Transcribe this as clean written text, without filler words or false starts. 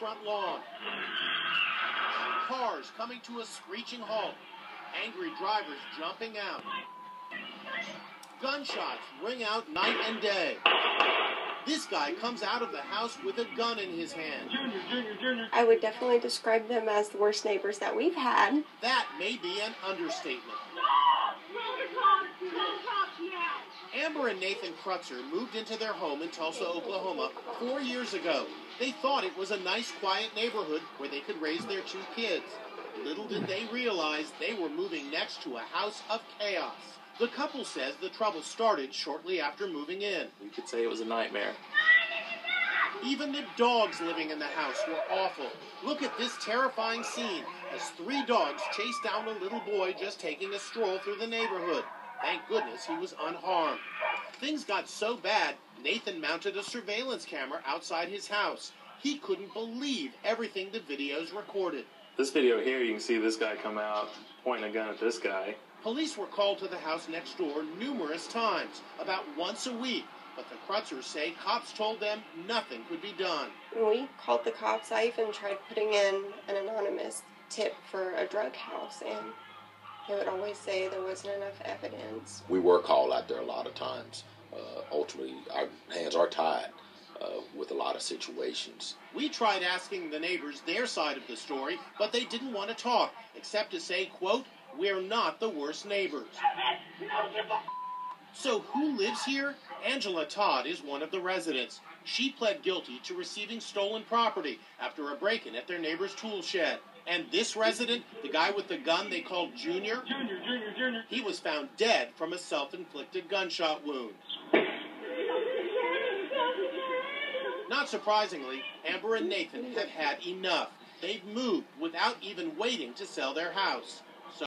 front lawn. Cars coming to a screeching halt. Angry drivers jumping out. Gunshots ring out night and day. This guy comes out of the house with a gun in his hand. I would definitely describe them as the worst neighbors that we've had. That may be an understatement. Amber and Nathan Krutzer moved into their home in Tulsa, Oklahoma 4 years ago. They thought it was a nice, quiet neighborhood where they could raise their 2 kids. Little did they realize they were moving next to a house of chaos. The couple says the trouble started shortly after moving in. You could say it was a nightmare. Even the dogs living in the house were awful. Look at this terrifying scene as 3 dogs chase down a little boy just taking a stroll through the neighborhood. Thank goodness he was unharmed. Things got so bad, Nathan mounted a surveillance camera outside his house. He couldn't believe everything the videos recorded. This video here, you can see this guy come out pointing a gun at this guy. Police were called to the house next door numerous times, about once a week. But the Krutzers say cops told them nothing could be done. When we called the cops, I even tried putting in an anonymous tip for a drug house, and they would always say there wasn't enough evidence. We were called out there a lot of times. Ultimately, our hands are tied with a lot of situations. We tried asking the neighbors their side of the story, but they didn't want to talk, except to say, quote, "We're not the worst neighbors." So who lives here? Angela Todd is one of the residents. She pled guilty to receiving stolen property after a break-in at their neighbor's tool shed. And this resident, the guy with the gun they called Junior, he was found dead from a self-inflicted gunshot wound. Not surprisingly, Amber and Nathan have had enough. They've moved without even waiting to sell their house.